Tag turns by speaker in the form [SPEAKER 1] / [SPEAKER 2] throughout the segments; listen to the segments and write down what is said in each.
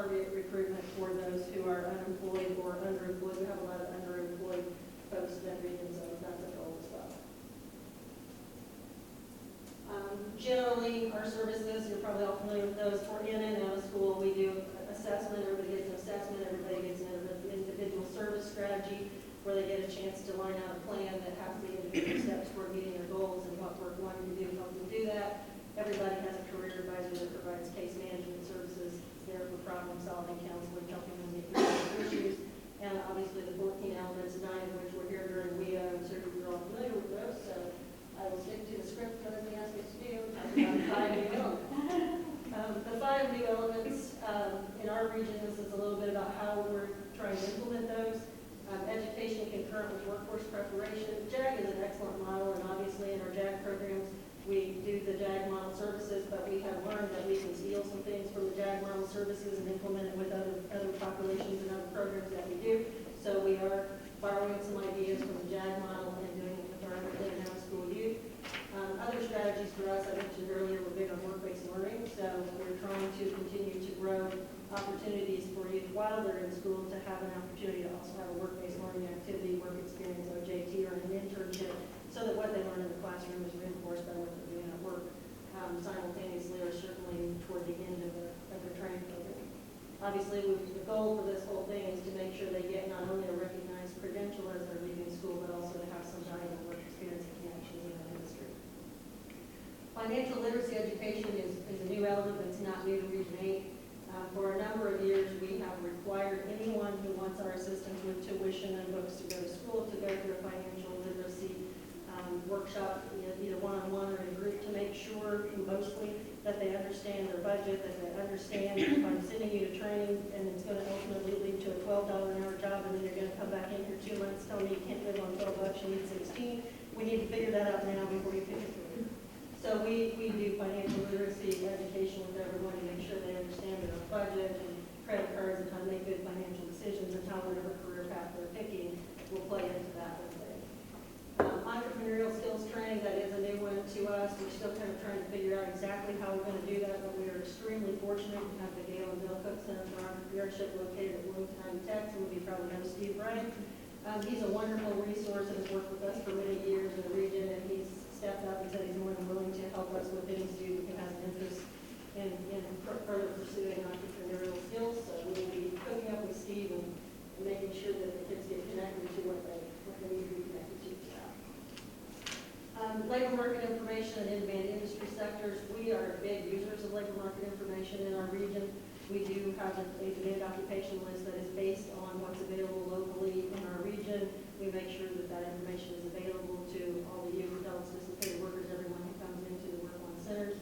[SPEAKER 1] target recruitment for those who are unemployed or underemployed. We have a lot of underemployed folks in that region, so that's a goal as well. Generally, our services, you're probably all familiar with those, for in and out of school. We do assessment, everybody gets an assessment, everybody gets an individual service strategy where they get a chance to line out a plan that has the individual steps toward meeting their goals and what we're going to do to help them do that. Everybody has a career advisor that provides case management services, there for problem solving, counseling, helping them meet their issues. And obviously the 14 elements, 9 of which were here during WIA, I'm sure you're all familiar with those, so I will stick to the script that they asked me to do. Talk about 5 new elements. The 5 new elements in our region, this is a little bit about how we're trying to implement those. Education concurrent with workforce preparation. JAG is an excellent model, and obviously in our JAG programs, we do the JAG model services, but we have learned that we can steal some things from the JAG model services and implement it with other populations and other programs that we do. So we are borrowing some ideas from the JAG model and doing it with our in and out of school youth. Other strategies for us, I mentioned earlier, we're big on work-based learning, so we're trying to continue to grow opportunities for youth while they're in school to have an opportunity to also have a work-based learning activity, work experience, OJT, or an internship, so that what they learn in the classroom is reinforced by what they're doing at work simultaneously, or certainly toward the end of their training program. Obviously, the goal for this whole thing is to make sure they get not only a recognized credential as they're leaving school, but also to have some valuable work experience and connections in that industry. Financial literacy education is a new element that's not new to Region 8. For a number of years, we have required anyone who wants our assistance with tuition and books to go to school to go through a financial literacy workshop, either one-on-one or in a group, to make sure mostly that they understand their budget, that they understand if I'm sending you to training and it's going to ultimately lead to a $12 an hour job, and then you're going to come back in here 2 months telling me you can't live on $12, you need 16. We need to figure that out now before you pick it through. So we do financial literacy education with everyone to make sure they understand their budget and credit cards and how to make good financial decisions, and how whatever career path they're picking will play into that with it. Entrepreneurial skills training, that is a new one to us. We're still kind of trying to figure out exactly how we're going to do that, but we are extremely fortunate to have the Gail and Bill Cook Center for Entrepreneurship located at Bloomington, Texas. Some of you probably know Steve Bryant. He's a wonderful resource and has worked with us for many years in the region, and he's stepped up and said he's more than willing to help us with any student who has an interest in further pursuing entrepreneurial skills. So we will be hooking up with Steve and making sure that the kids get connected to what they need to be connected to. Labor market information and in-demand industry sectors. We are big users of labor market information in our region. We do have a demand occupation list that is based on what's available locally in our region. We make sure that that information is available to all the youth, adults, dislocated workers, everyone who comes into the Work On centers.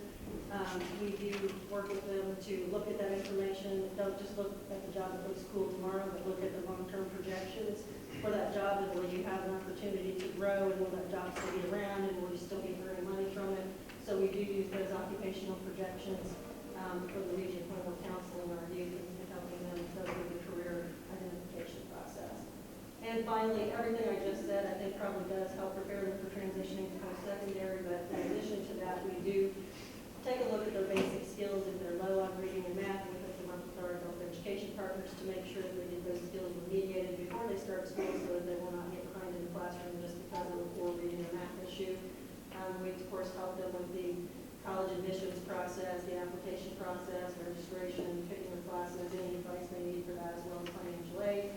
[SPEAKER 1] We do work with them to look at that information. Don't just look at the job that looks cool tomorrow, but look at the long-term projections for that job, and will you have an opportunity to grow, and will that job still be around, and will you still be earning money from it? So we do use those occupational projections for the region when we're counseling our youth and helping them go through the career identification process. And finally, everything I just said I think probably does help prepare them for transitioning to post-secondary, but in addition to that, we do take a look at their basic skills. If they're low on reading and math, we hook them up with our adult education partners to make sure that they get those skills remediated before they start school, so that they will not get behind in the classroom just because of a poor reading or math issue. We, of course, help them with the college admissions process, the application process, registration, picking their classes, any advice they need for that, as well as financial aid.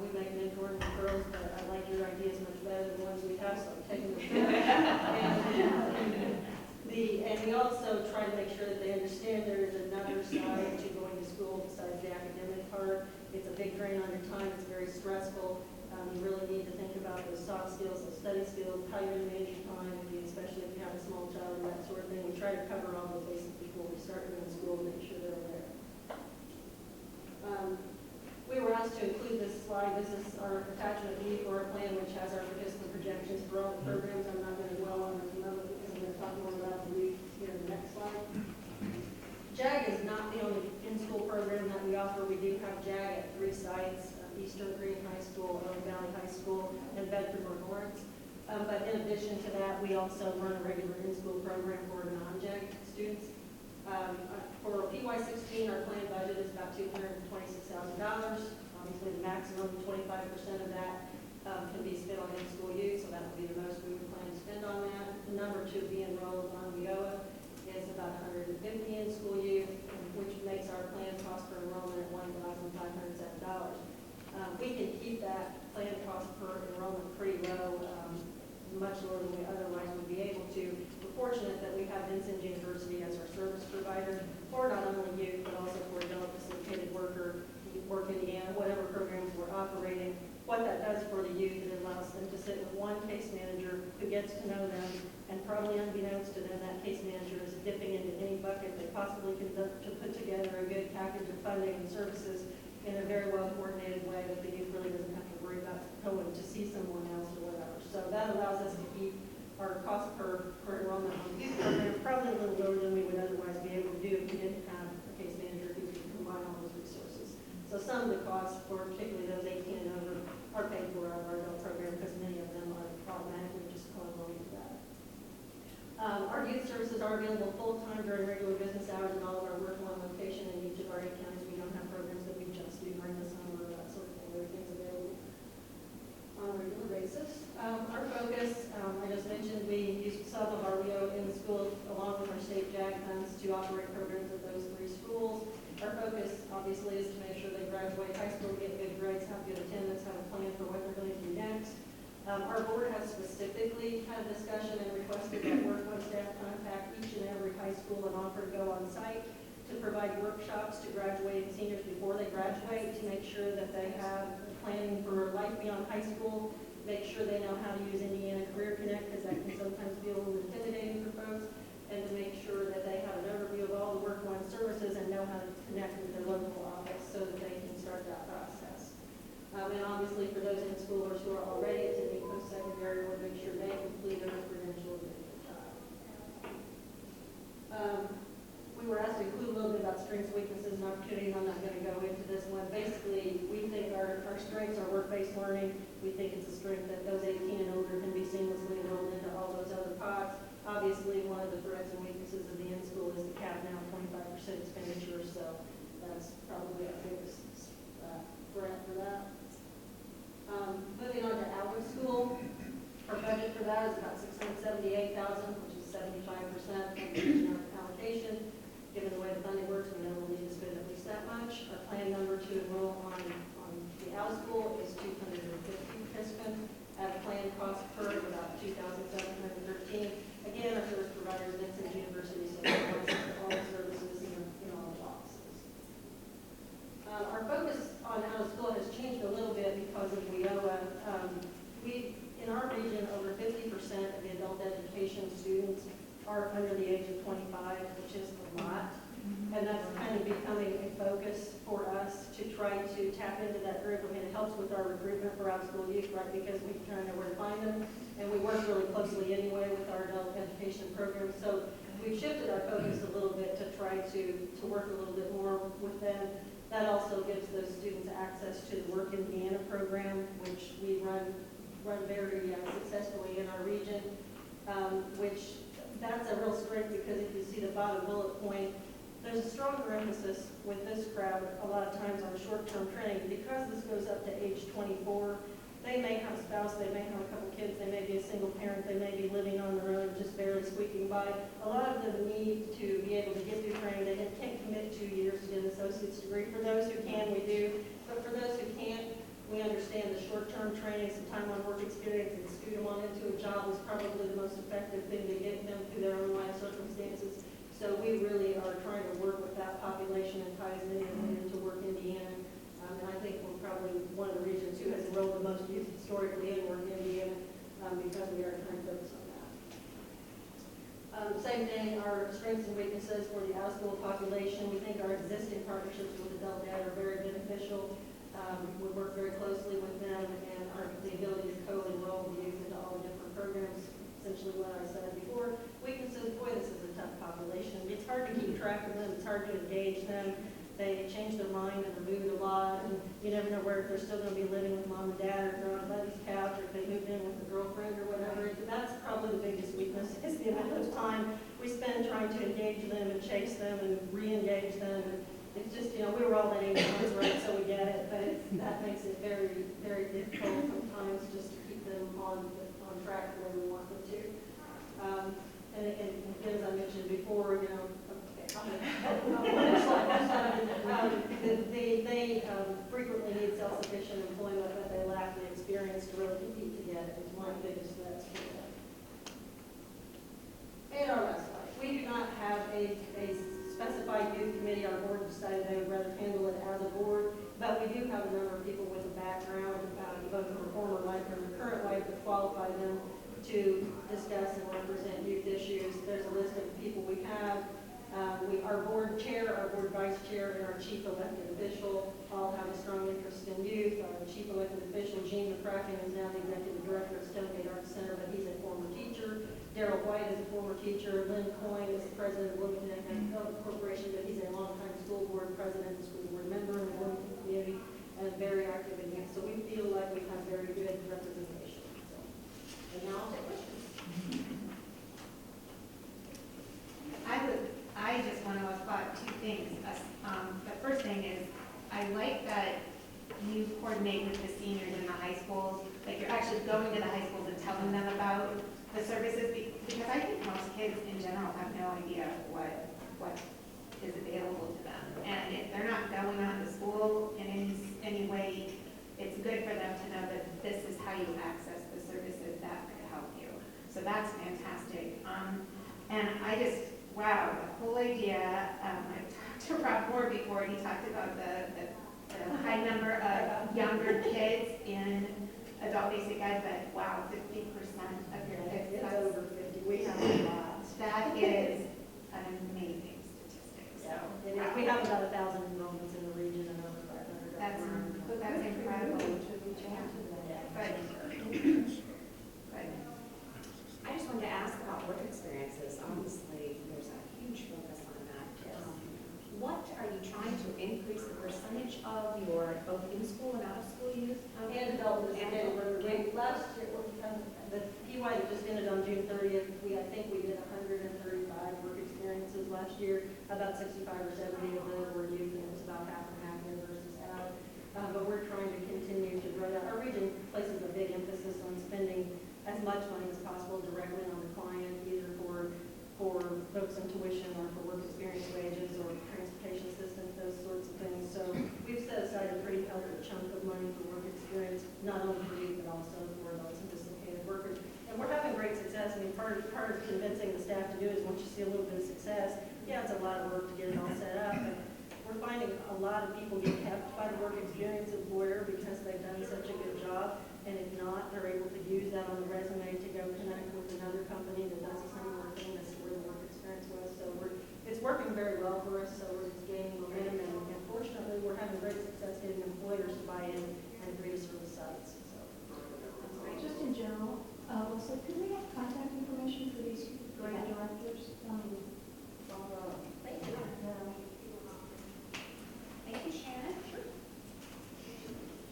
[SPEAKER 1] We make mentoring referrals, but I like your ideas much better than the ones we have, so I'm taking them through. And we also try to make sure that they understand there is another side to going to school besides the academic part. It's a big drain on your time. It's very stressful. You really need to think about those soft skills, those study skills, how you're going to manage your time, especially if you have a small child and that sort of thing. We try to cover all those bases before we start them in school to make sure they're aware. We were asked to include this slide. This is our attachment B for our plan, which has our participant projections for all the programs. I'm not going to dwell on this moment because I'm going to talk more about the youth here in the next slide. JAG is not the only in-school program that we offer. We do have JAG at 3 sites, Eastern Green High School, Owen Valley High School, and Bedford or Lawrence. But in addition to that, we also run a regular in-school program for non-JAG students. For PY16, our planned budget is about $250,000. Obviously, the maximum 25% of that can be spent on in-school youth, so that would be the most we would plan to spend on that. The number to be enrolled on WIOA is about 150 in-school youth, which makes our plan cost per enrollment at $1,507. We can keep that plan cost per enrollment pretty low, much lower than we otherwise would be able to. We're fortunate that we have Vincent University as our service provider for not only youth, but also for adult facilitated work Indiana, whatever programs we're operating. What that does for the youth, it allows them to sit with one case manager who gets to know them, and probably unbeknownst to them, that case manager is dipping into any bucket they possibly can to put together a good package of funding and services in a very well coordinated way that the youth really doesn't have to worry about going to see someone else or whatever. So that allows us to keep our cost per enrollment on the youth program probably a little lower than we would otherwise be able to do if we didn't have a case manager who could combine all those resources. So some of the costs for particularly those 18 and over are paid for out of our adult program because many of them are automatically just co-enrolled into that. Our youth services are available full-time during regular business hours in all of our work one location in each of our 8 counties. We don't have programs that we just do during the summer or that sort of thing. Everything's available on a regular basis. Our focus, I just mentioned, we use some of our WIO in the schools along with our state JAG funds to operate programs at those 3 schools. Our focus, obviously, is to make sure they graduate high school, get good grades, have good attendance, have a plan for what they're going to do next. Our board has specifically had a discussion and requested that work one staff contact each and every high school and offer to go on site to provide workshops to graduating seniors before they graduate, to make sure that they have planning for life beyond high school, make sure they know how to use Indiana Career Connect, because that can sometimes be a little intimidating for folks, and to make sure that they have an overview of all the work one services and know how to connect with their local office so that they can start that process. And obviously for those in-schoolers who are already attending post-secondary, we'll make sure they complete their credentials in time. We were asked to include a little bit about strengths, weaknesses, and opportunities. I'm not going to go into this one. Basically, we think our strengths are work-based learning. We think it's a strength that those 18 and older can be seamlessly enrolled into all those other pods. Obviously, one of the threats and weaknesses of the in-school is the cap now, 25% expenditure, so that's probably our biggest threat for that. Moving on to out of school, our budget for that is about $678,000, which is 75% of the regional allocation. Given the way the funding works, we know we'll need to spend at least that much. Our plan number to enroll on the out of school is 250 participants at a planned cost per of about $2,713. Again, our service provider is Vincent University, so all the services in all the offices. Our focus on out of school has changed a little bit because of WIOA. In our region, over 50% of the adult education students are under the age of 25, which is a lot. And that's kind of becoming a focus for us to try to tap into that group. I mean, it helps with our recruitment for out-of-school youth, right, because we kind of know where to find them. And we work really closely anyway with our adult education program. So we've shifted our focus a little bit to try to work a little bit more with them. That also gives those students access to the Work Indiana program, which we run very successfully in our region, which that's a real strength because if you see the bottom bullet point, there's a stronger emphasis with this crowd a lot of times on short-term training. Because this goes up to age 24, they may have a spouse, they may have a couple kids, they may be a single parent, they may be living on their own, just barely squeaking by. A lot of them need to be able to get through training. They can't commit 2 years to get an associate's degree. For those who can, we do. But for those who can't, we understand the short-term training, some time on work experience, and scoot them on into a job is probably the most effective thing to get them through their own life circumstances. So we really are trying to work with that population and ties many of them into Work Indiana. And I think we're probably one of the regions who has enrolled the most youth historically in Work Indiana because we are trying to focus on that. Same thing, our strengths and weaknesses for the out-of-school population. We think our existing partnerships with Adult Ed are very beneficial. We work very closely with them, and the ability to co-enroll the youth into all the different programs, essentially what I said before. Weaknesses, boy, this is a tough population. It's hard to keep track of them. It's hard to engage them. They change their mind and they're moved a lot, and you never know where if they're still going to be living with mom and dad, or if they're on a buddy's couch, or if they moved in with a girlfriend or whatever. That's probably the biggest weakness is the amount of time we spend trying to engage them and chase them and re-engage them. It's just, we were all at 81, right, so we get it, but that makes it very, very difficult sometimes just to keep them on track the way we want them to. And again, as I mentioned before, they frequently need self-sufficient employment, but they lack the experience to really compete to get it. It's one of the biggest threats for them. And our last slide. We do not have a specified youth committee. Our board decided they would rather handle it as a board, but we do have a number of people with a background, both from a former life and the current life, that qualify them to discuss and represent youth issues. There's a list of people we have. Our board chair, our board vice chair, and our chief elected official all have a strong interest in youth. Our chief elected official, Gene McCracken, is now the executive director of Stonegate Arts Center, but he's a former teacher. Darrell White is a former teacher. Lynn Coyne is the president of Wilmington Corporation, but he's a longtime school board president, school board member in the Wilmington community, and very active in youth. So we feel like we have very good representation. So, and now I'll take questions.
[SPEAKER 2] I just want to applaud two things. The first thing is, I like that you coordinate with the seniors in the high schools, like you're actually going to the high schools and telling them about the services, because I think most kids in general have no idea what is available to them. And if they're not going on to school in any way, it's good for them to know that this is how you access the services that could help you. So that's fantastic. And I just, wow, the whole idea, I've talked to Rob Moore before, and he talked about the high number of younger kids in adult basic ed, but wow, 50% of your kids.
[SPEAKER 1] It's over 50. We have a lot.
[SPEAKER 2] That is an amazing statistic. So
[SPEAKER 1] it is. We have about 1,000 enrollments in the region and over 500.
[SPEAKER 2] That's incredible. But
[SPEAKER 3] I just wanted to ask about work experiences. Obviously, there's a huge focus on that. What are you trying to increase the percentage of your both in-school and out-of-school youth?
[SPEAKER 1] And adult last year, the PY that just ended on June 30th, I think we did 135 work experiences last year. About 65 or 70 of those were youth, and it was about half and half in versus out. But we're trying to continue to grow that. Our region places a big emphasis on spending as much money as possible directly on the client, either for folks in tuition or for work experience wages or transportation assistance, those sorts of things. So we've set aside a pretty healthy chunk of money for work experience, not only for youth, but also for those anticipated workers. And we're having great success. I mean, part of convincing the staff to do is once you see a little bit of success, yeah, it's a lot of work to get it all set up, but we're finding a lot of people get kept by the work experience employer because they've done such a good job. And if not, they're able to use that on the resume to go connect with another company that does the same work thing. That's where the work experience was. So it's working very well for us. So we're just gaining momentum, and fortunately, we're having great success getting employers to buy in and agree us for the sites. So that's great.
[SPEAKER 4] Just in general, so could we have contact information for these grant directors?
[SPEAKER 1] Thank you.
[SPEAKER 3] Thank you, Shannon. Sure.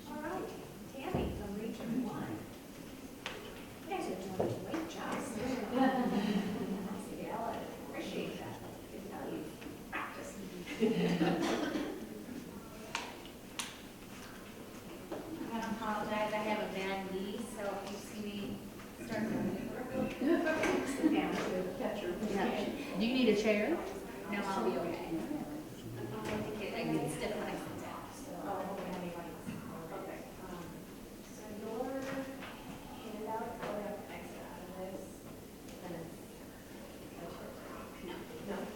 [SPEAKER 3] All right, Tammy from Region 1. You guys are doing a great job. I appreciate that. I can tell you practice.
[SPEAKER 5] I apologize, I have a bad knee, so if you see me start to
[SPEAKER 3] Sit down.
[SPEAKER 5] Do you need a chair? No, I'll be okay. I get stiff when I sit down.
[SPEAKER 3] Okay. So your handout, I'll have to exit out of this. And
[SPEAKER 5] No.
[SPEAKER 3] no. Okay.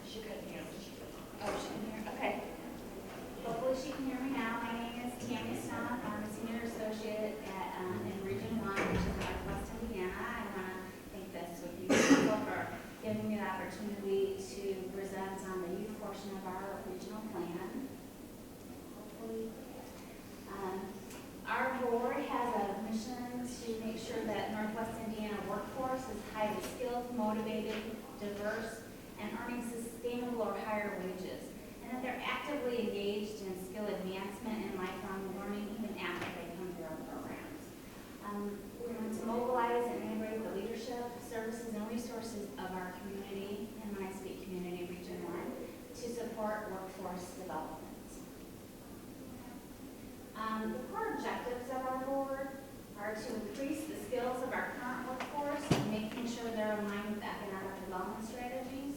[SPEAKER 5] She couldn't hear me. Oh, she can hear, okay. Hopefully she can hear me now. My name is Tammy Stott. I'm a senior associate in Region 1, which is Northwest Indiana. I want to thank the SWIC Council for giving me the opportunity to present on the youth portion of our regional plan. Hopefully. Our board has a mission to make sure that Northwest Indiana workforce is highly skilled, motivated, diverse, and earning sustainable or higher wages, and that they're actively engaged in skill advancement and lifelong learning even after they come through our programs. We want to mobilize and integrate the leadership, services, and resources of our community, and when I speak community, Region 1, to support workforce development. The core objectives of our board are to increase the skills of our current workforce, making sure they're aligned with economic development strategies.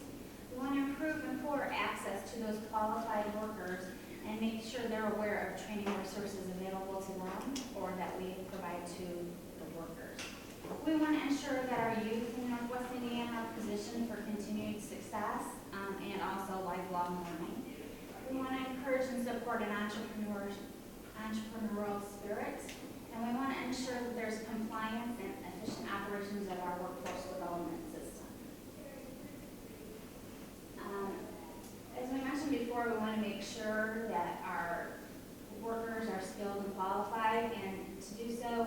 [SPEAKER 5] We want to improve employer access to those qualified workers and make sure they're aware of training resources available to them or that we provide to the workers. We want to ensure that our youth in Northwest Indiana are positioned for continued success and also lifelong learning. We want to encourage and support an entrepreneurial spirit, and we want to ensure that there's compliance and efficient operations of our workforce development system. As we mentioned before, we want to make sure that our workers are skilled and qualified, and to do so,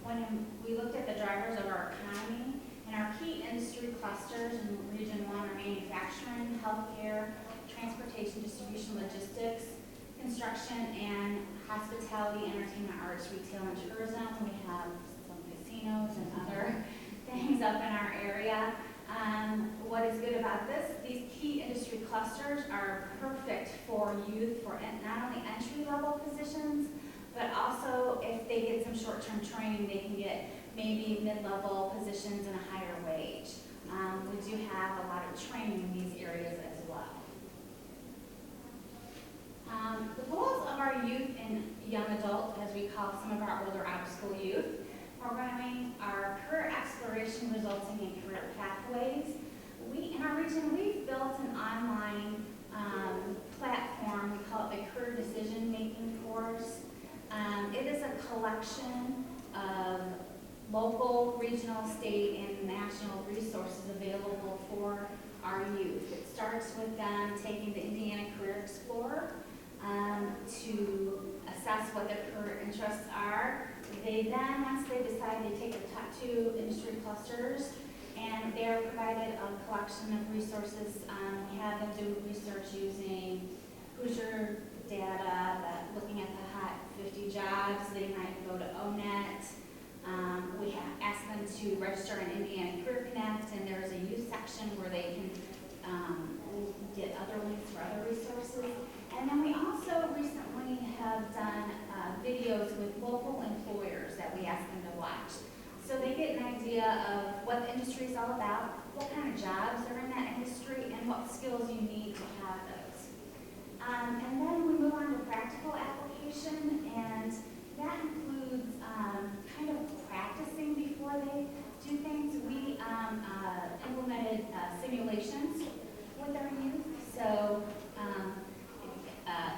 [SPEAKER 5] when we looked at the drivers of our economy, and our key industry clusters in Region 1 are manufacturing, healthcare, transportation, distribution, logistics, construction, and hospitality, entertainment, arts, retail, and tourism. We have some casinos and other things up in our area. What is good about this, these key industry clusters are perfect for youth for not only entry-level positions, but also if they get some short-term training, they can get maybe mid-level positions and a higher wage. We do have a lot of training in these areas as well. The goals of our youth and young adult, as we call some of our older out-of-school youth, programming are career exploration resulting in career pathways. In our region, we've built an online platform. We call it the Career Decision Making Course. It is a collection of local, regional, state, and national resources available for our youth. It starts with them taking the Indiana Career Explorer to assess what their career interests are. They then, once they decide, they take the top 2 industry clusters, and they're provided a collection of resources. We have them do research using Hoosier data, looking at the hot 50 jobs. They might go to ONET. We have asked them to register in Indiana Career Connect, and there's a youth section where they can get other links for other resources. And then we also recently have done videos with local employers that we ask them to watch. So they get an idea of what the industry is all about, what kind of jobs are in that industry, and what skills you need to have those. And then we move on to practical application, and that includes kind of practicing before they do things. We implemented simulations with our youth. So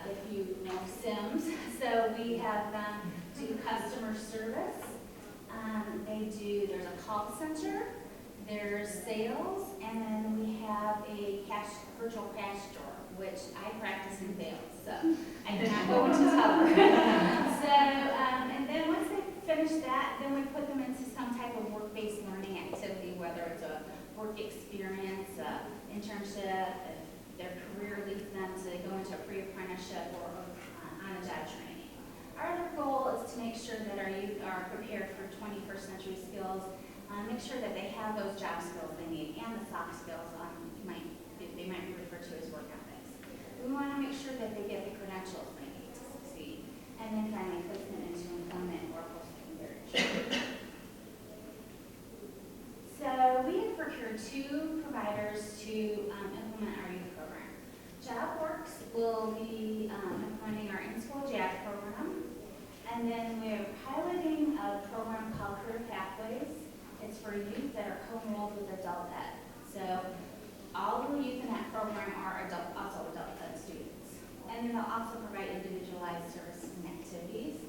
[SPEAKER 5] if you know Sims, so we have them do customer service. There's a call center, there's sales, and then we have a virtual cash drawer, which I practice and fail, so I cannot go into tougher. So, and then once they finish that, then we put them into some type of work-based learning activity, whether it's a work experience, internship, if their career leads them to go into a pre-apprenticeship or on-a-job training. Our other goal is to make sure that our youth are prepared for 21st century skills, make sure that they have those job skills they need and the soft skills they might be referred to as work ethics. We want to make sure that they get the credentials they need to succeed, and then finally placement into employment or post-secondary training. So we have procured 2 providers to implement our youth program. JobWorks will be implementing our in-school JAB program, and then we're piloting a program called Career Pathways. It's for youth that are co-enrolled with adult ed. So all the youth in that program are also adult ed students. And then they'll also provide individualized services and activities.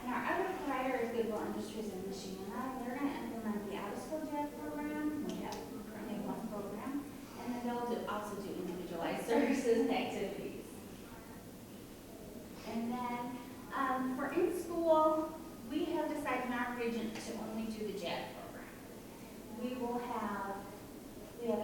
[SPEAKER 5] And our other provider is Goodwill Industries in Michiana. They're going to implement the out-of-school JAB program. We have currently 1 program. And then they'll also do individualized services and activities. And then for in-school, we have decided in our region to only do the JAB program. We have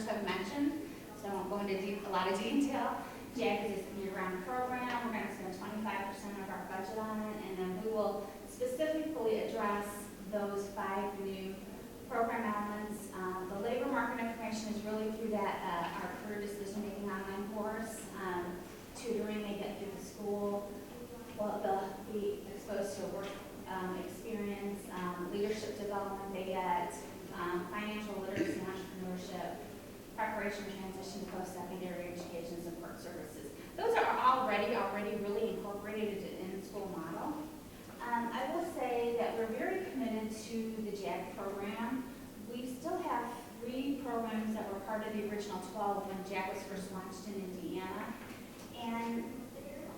[SPEAKER 5] commissioners have mentioned, so I won't go into a lot of detail. JAG is a year-round program. We're going to spend 25% of our budget on it, and then we will specifically address those 5 new program elements. The labor market information is really through that our career decision-making online course. Tutoring they get through the school. Well, they'll be exposed to work experience, leadership development they get, financial literacy, entrepreneurship, preparation, transition, post-secondary education, support services. Those are already really incorporated in the school model. I will say that we're very committed to the JAG program. We still have 3 programs that were part of the original 12 when JAG was first launched in Indiana. And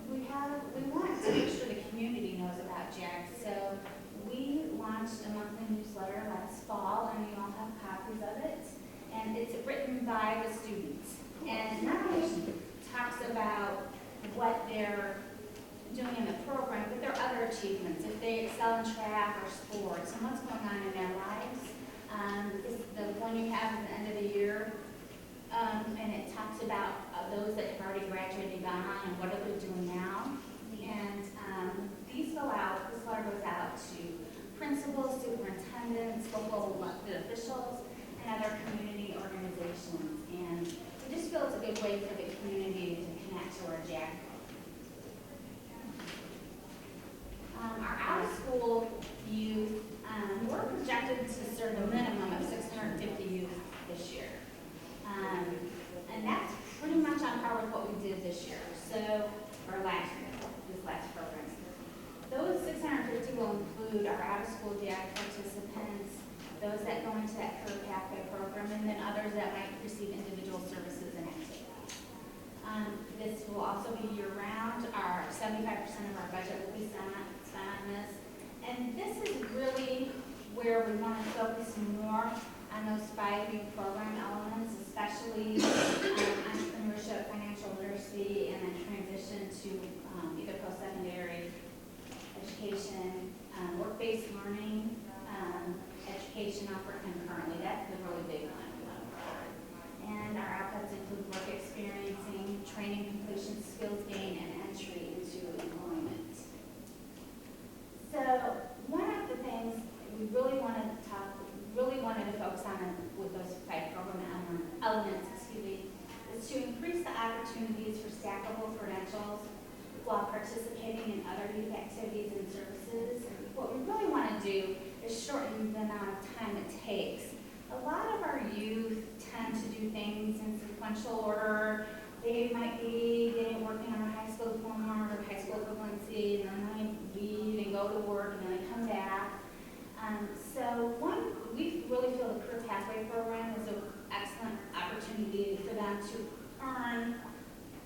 [SPEAKER 5] we want to make sure the community knows about JAG. So we launched a monthly newsletter last fall, and you all have copies of it. And it's written by the students. And not only talks about what they're doing in the program, but their other achievements, if they excel in track or sports, and what's going on in their lives. The one you have at the end of the year, and it talks about those that have already graduated and gone on and what are they doing now. And this letter goes out to principals, superintendents, local elected officials, and other community organizations. And we just feel it's a good way for the community to connect to our JAG. Our out-of-school youth, we're projected to serve a minimum of 650 youth this year. And that's pretty much on par with what we did this year, or last year, this last program. Those 650 will include our out-of-school JAG participants, those that go into that career pathway program, and then others that might receive individual services and activities. This will also be year-round. Our 75% of our budget will be spent on this. And this is really where we want to focus more on those 5 new program elements, especially entrepreneurship, financial literacy, and then transition to either post-secondary education, work-based learning, education offered concurrently. That's the really big one. And our outputs include work experiencing, training completion, skills gain, and entry into employment. So one of the things we really wanted to focus on with those 5 program elements, is to increase the opportunities for stackable credentials while participating in other youth activities and services. What we really want to do is shorten the amount of time it takes. A lot of our youth tend to do things in sequential order. They might be working on a high school diploma or high school equivalency, and then they leave and go to work, and then they come back. We really feel the Career Pathway Program is an excellent opportunity for them to earn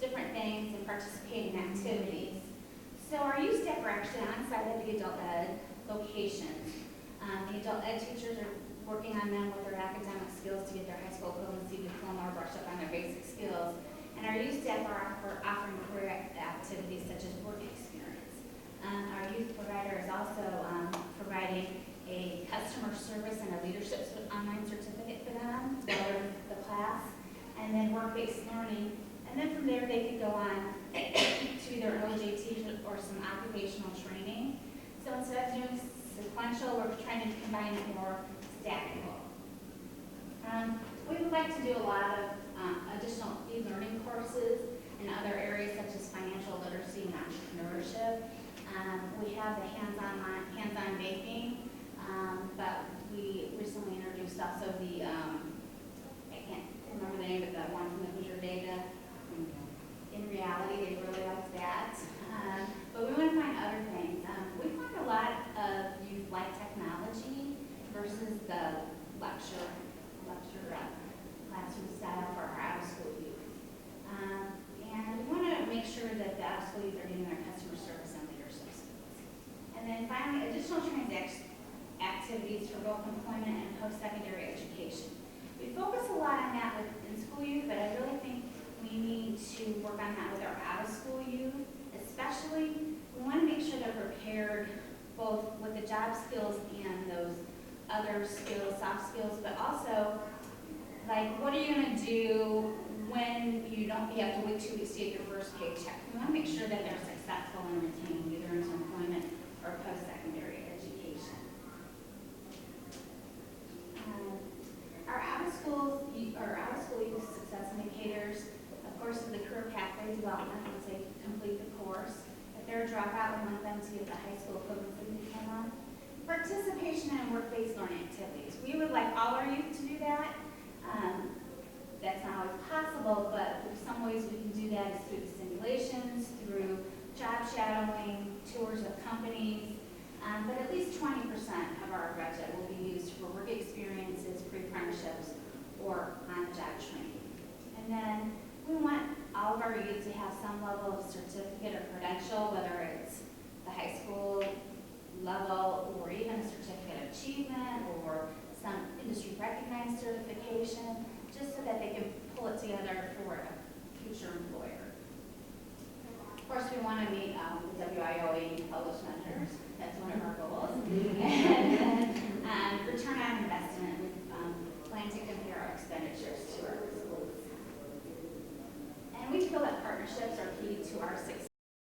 [SPEAKER 5] different things and participate in activities. So our youth staff are actually on site at the adult ed locations. The adult ed teachers are working on them with their academic skills to get their high school equivalency diploma or brush up on their basic skills. And our youth staff are offering career activities such as work experience. Our youth provider is also providing a customer service and a leadership online certificate for them to learn the class, and then work-based learning. And then from there, they could go on to either OJT or some occupational training. So instead of doing sequential, we're trying to combine it more stackable. We would like to do a lot of additional e-learning courses in other areas such as financial literacy and entrepreneurship. We have the hands-on baking, but we recently introduced also the, I can't remember the name, but the one from the Hoosier Data. In reality, they really like that. But we want to find other things. We find a lot of youth like technology versus the lecture classroom style for our out-of-school youth. And we want to make sure that the out-of-school youth are getting their customer service and leadership skills. And then finally, additional activities for both employment and post-secondary education. We focus a lot on that in school youth, but I really think we need to work on that with our out-of-school youth. Especially, we want to make sure they're prepared both with the job skills and those other skills, soft skills, but also like, what are you gonna do when you have to wait 2 weeks to get your first paycheck? We wanna make sure that they're successful and retained either into employment or post-secondary education. Our out-of-school youth success indicators, of course, for the career pathway development, once they complete the course. If they're a dropout, we want them to get the high school equivalency diploma. Participation in work-based learning activities. We would like all our youth to do that. That's not always possible, but there's some ways we can do that is through the simulations, through job shadowing, tours of companies, but at least 20% of our budget will be used for work experiences, pre-apprenticeships, or on-the-job training. And then we want all of our youth to have some level of certificate or credential, whether it's the high school level or even a certificate of achievement or some industry recognized certification, just so that they can pull it together for a future employer. Of course, we want to meet the WIOA published measures. That's one of our goals. And return on investment. We plan to compare our expenditures to our schools. And we feel that partnerships are key to our success.